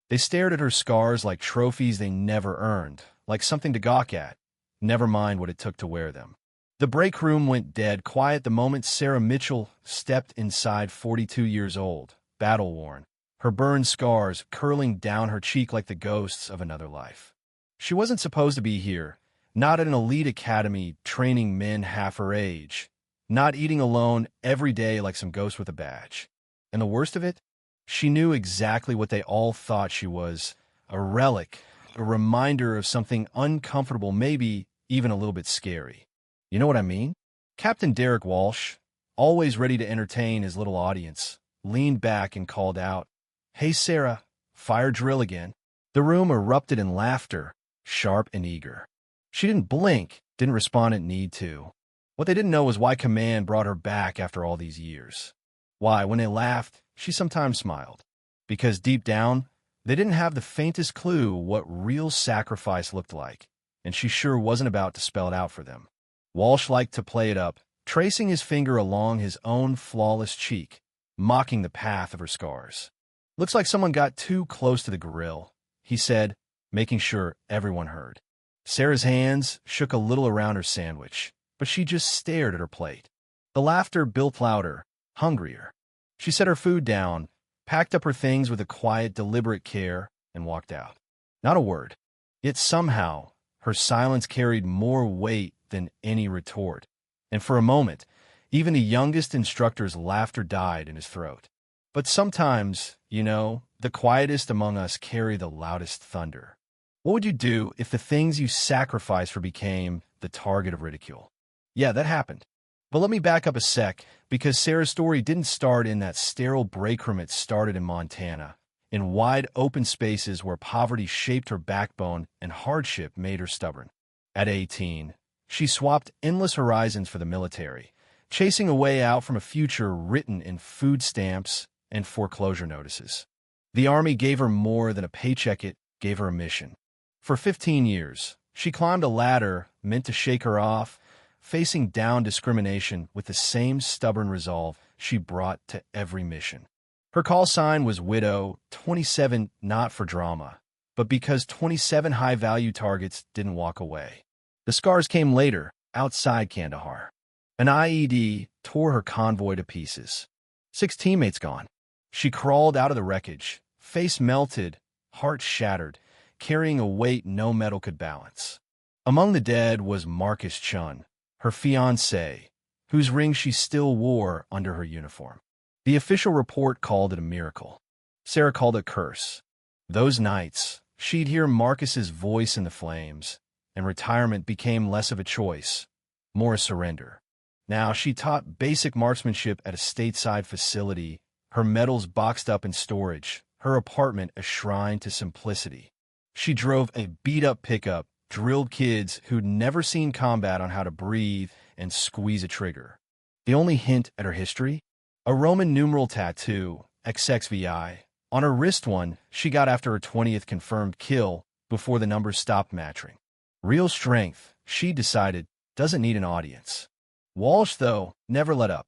They stared at her scars like trophies they never earned, like something to gawk at, never mind what it took to wear them. The break room went dead quiet the moment Sarah Mitchell stepped inside, 42 years old, battle-worn, her burned scars curling down her cheek like the ghosts of another life. She wasn't supposed to be here, not at an elite academy training men half her age, not eating alone every day like some ghost with a badge. And the worst of it? She knew exactly what they all thought she was, a relic, a reminder of something uncomfortable, maybe even a little bit scary. You know what I mean? Captain Derek Walsh, always ready to entertain his little audience, leaned back and called out, "Hey, Sarah, fire drill again." The room erupted in laughter, sharp and eager. She didn't blink, didn't respond at need to. What they didn't know was why command brought her back after all these years. Why, when they laughed, she sometimes smiled. Because deep down, they didn't have the faintest clue what real sacrifice looked like, and she sure wasn't about to spell it out for them. Walsh liked to play it up, tracing his finger along his own flawless cheek, mocking the path of her scars. "Looks like someone got too close to the grill," he said, making sure everyone heard. Sarah's hands shook a little around her sandwich, but she just stared at her plate. The laughter built louder, hungrier. She set her food down, packed up her things with a quiet, deliberate care, and walked out. Not a word. Yet somehow, her silence carried more weight than any retort, and for a moment, even the youngest instructor's laughter died in his throat. But sometimes, the quietest among us carry the loudest thunder. What would you do if the things you sacrificed for became the target of ridicule? Yeah, that happened. But let me back up a sec, because Sarah's story didn't start in that sterile break room. It started in Montana, in wide open spaces where poverty shaped her backbone and hardship made her stubborn. At 18, she swapped endless horizons for the military, chasing a way out from a future written in food stamps and foreclosure notices. The Army gave her more than a paycheck, it gave her a mission. For 15 years, she climbed a ladder meant to shake her off, facing down discrimination with the same stubborn resolve she brought to every mission. Her call sign was Widow 27, not for drama, but because 27 high-value targets didn't walk away. The scars came later, outside Kandahar. An IED tore her convoy to pieces. 6 teammates gone. She crawled out of the wreckage, face melted, heart shattered, carrying a weight no metal could balance. Among the dead was Marcus Chun, her fiancé, whose ring she still wore under her uniform. The official report called it a miracle. Sarah called it a curse. Those nights, she'd hear Marcus's voice in the flames, and retirement became less of a choice, more a surrender. Now she taught basic marksmanship at a stateside facility, her medals boxed up in storage, her apartment a shrine to simplicity. She drove a beat-up pickup, drilled kids who'd never seen combat on how to breathe and squeeze a trigger. The only hint at her history? A Roman numeral tattoo, XXVI, on her wrist, one she got after her 20th confirmed kill before the numbers stopped matching. Real strength, she decided, doesn't need an audience. Walsh, though, never let up.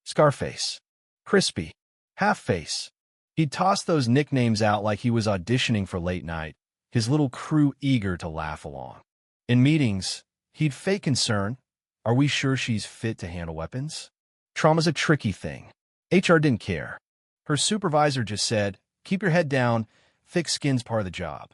Scarface. Crispy. Half-Face. He'd toss those nicknames out like he was auditioning for late night, his little crew eager to laugh along. In meetings, he'd fake concern. Are we sure she's fit to handle weapons? Trauma's a tricky thing. HR didn't care. Her supervisor just said, keep your head down, thick skin's part of the job.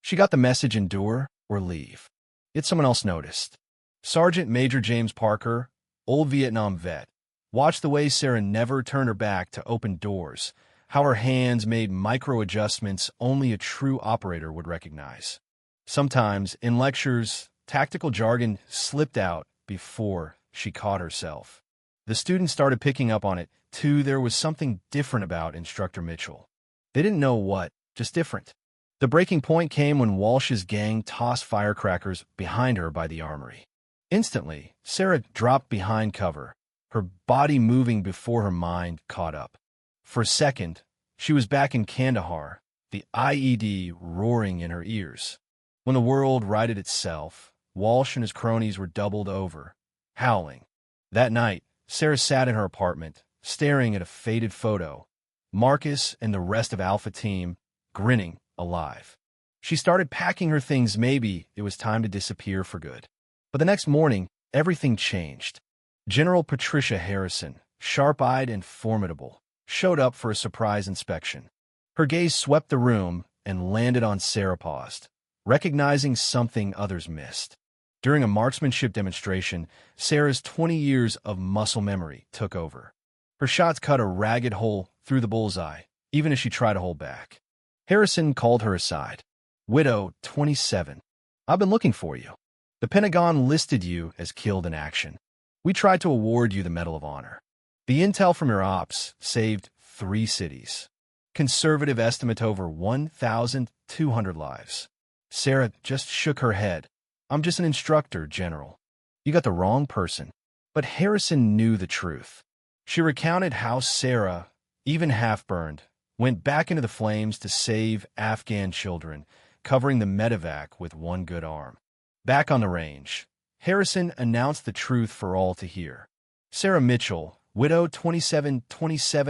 She got the message, endure or leave. Yet someone else noticed. Sergeant Major James Parker, old Vietnam vet, watched the way Sarah never turned her back to open doors, how her hands made micro-adjustments only a true operator would recognize. Sometimes, in lectures, tactical jargon slipped out before she caught herself. The students started picking up on it, too. There was something different about Instructor Mitchell. They didn't know what, just different. The breaking point came when Walsh's gang tossed firecrackers behind her by the armory. Instantly, Sarah dropped behind cover, her body moving before her mind caught up. For a second, she was back in Kandahar, the IED roaring in her ears. When the world righted itself, Walsh and his cronies were doubled over, howling. That night, Sarah sat in her apartment, staring at a faded photo. Marcus and the rest of Alpha Team, grinning, alive. She started packing her things. Maybe it was time to disappear for good. But the next morning, everything changed. General Patricia Harrison, sharp-eyed and formidable, showed up for a surprise inspection. Her gaze swept the room and landed on Sarah. Paused, recognizing something others missed. During a marksmanship demonstration, Sarah's 20 years of muscle memory took over. Her shots cut a ragged hole through the bullseye, even as she tried to hold back. Harrison called her aside. "Widow, 27. I've been looking for you. The Pentagon listed you as killed in action. We tried to award you the Medal of Honor. The intel from your ops saved 3 cities. Conservative estimate over 1,200 lives." Sarah just shook her head. "I'm just an instructor, General. You got the wrong person." But Harrison knew the truth. She recounted how Sarah, even half-burned, went back into the flames to save Afghan children, covering the medevac with one good arm. Back on the range, Harrison announced the truth for all to hear. Sarah Mitchell, widow, 27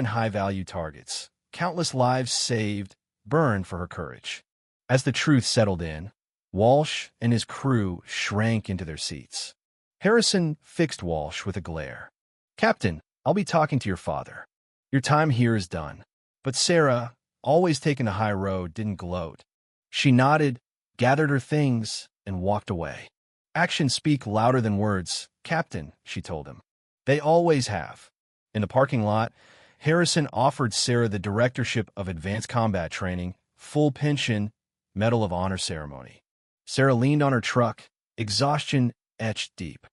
high-value targets, countless lives saved, burned for her courage. As the truth settled in, Walsh and his crew shrank into their seats. Harrison fixed Walsh with a glare. "Captain, I'll be talking to your father. Your time here is done." But Sarah, always taking the high road, didn't gloat. She nodded, gathered her things, and walked away. "Actions speak louder than words, Captain," she told him. "They always have." In the parking lot, Harrison offered Sarah the Directorship of Advanced Combat Training, full pension, Medal of Honor ceremony. Sarah leaned on her truck, exhaustion etched deep.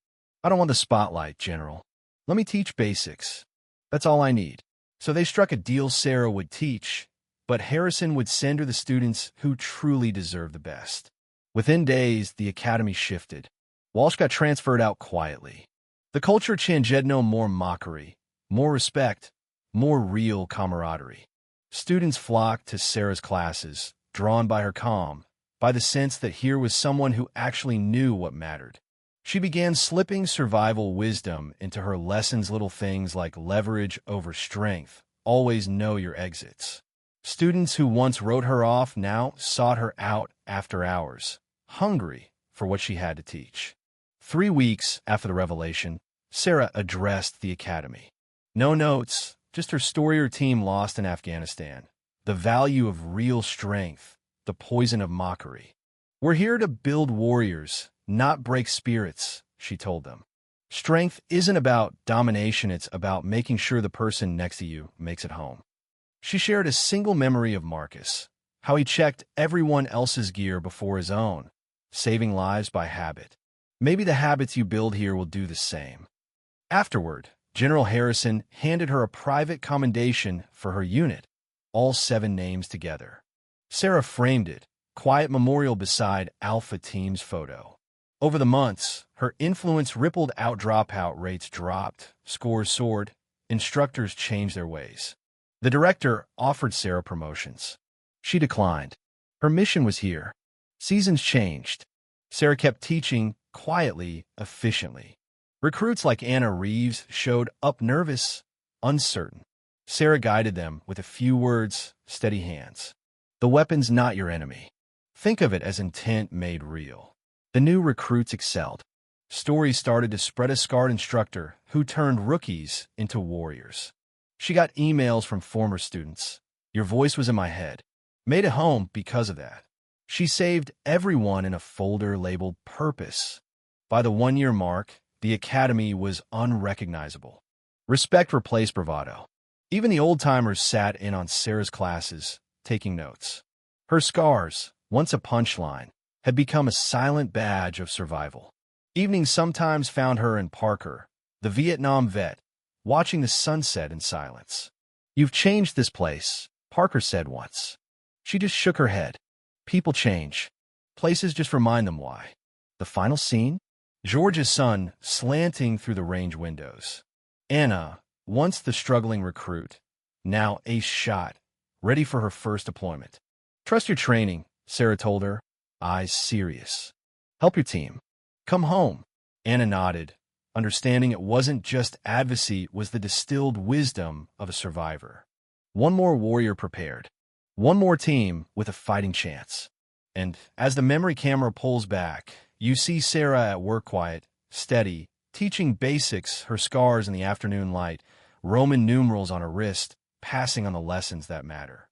"I don't want the spotlight, General. Let me teach basics. That's all I need." So they struck a deal. Sarah would teach, but Harrison would send her the students who truly deserved the best. Within days, the academy shifted. Walsh got transferred out quietly. The culture changed. No more mockery, more respect, more real camaraderie. Students flocked to Sarah's classes, drawn by her calm, by the sense that here was someone who actually knew what mattered. She began slipping survival wisdom into her lessons, little things like leverage over strength, always know your exits. Students who once wrote her off now sought her out after hours, hungry for what she had to teach. 3 weeks after the revelation, Sarah addressed the academy. No notes, just her story. Her team lost in Afghanistan. The value of real strength, the poison of mockery. "We're here to build warriors, not break spirits," she told them. "Strength isn't about domination, it's about making sure the person next to you makes it home." She shared a single memory of Marcus, how he checked everyone else's gear before his own, saving lives by habit. Maybe the habits you build here will do the same. Afterward, General Harrison handed her a private commendation for her unit, all 7 names together. Sarah framed it, quiet memorial beside Alpha Team's photo. Over the months, her influence rippled out. Dropout rates dropped, scores soared, instructors changed their ways. The director offered Sarah promotions. She declined. Her mission was here. Seasons changed. Sarah kept teaching quietly, efficiently. Recruits like Anna Reeves showed up, nervous, uncertain. Sarah guided them with a few words, steady hands. "The weapon's not your enemy. Think of it as intent made real." The new recruits excelled. Stories started to spread. A scarred instructor who turned rookies into warriors. She got emails from former students. "Your voice was in my head. Made it home because of that." She saved everyone in a folder labeled Purpose. By the 1-year mark, the academy was unrecognizable. Respect replaced bravado. Even the old-timers sat in on Sarah's classes, taking notes. Her scars, once a punchline, had become a silent badge of survival. Evenings sometimes found her and Parker, the Vietnam vet, watching the sunset in silence. "You've changed this place," Parker said once. She just shook her head. "People change. Places just remind them why." The final scene? George's sun slanting through the range windows. Anna, once the struggling recruit, now ace shot, ready for her first deployment. "Trust your training," Sarah told her, eyes serious. "Help your team. Come home." Anna nodded, understanding it wasn't just advocacy, it was the distilled wisdom of a survivor. One more warrior prepared. One more team with a fighting chance. And as the memory camera pulls back, you see Sarah at work, quiet, steady, teaching basics, her scars in the afternoon light, Roman numerals on her wrist, passing on the lessons that matter.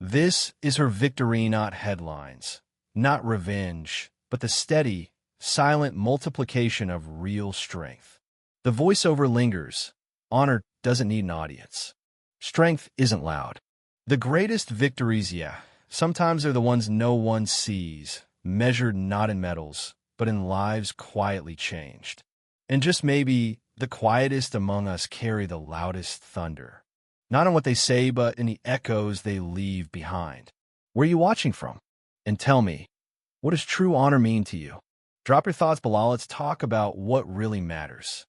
This is her victory, not headlines, not revenge, but the steady, silent multiplication of real strength. The voiceover lingers. Honor doesn't need an audience. Strength isn't loud. The greatest victories, yeah, sometimes they're the ones no one sees, measured not in medals, but in lives quietly changed. And just maybe the quietest among us carry the loudest thunder. Not in what they say, but in the echoes they leave behind. Where are you watching from? And tell me, what does true honor mean to you? Drop your thoughts below. Let's talk about what really matters.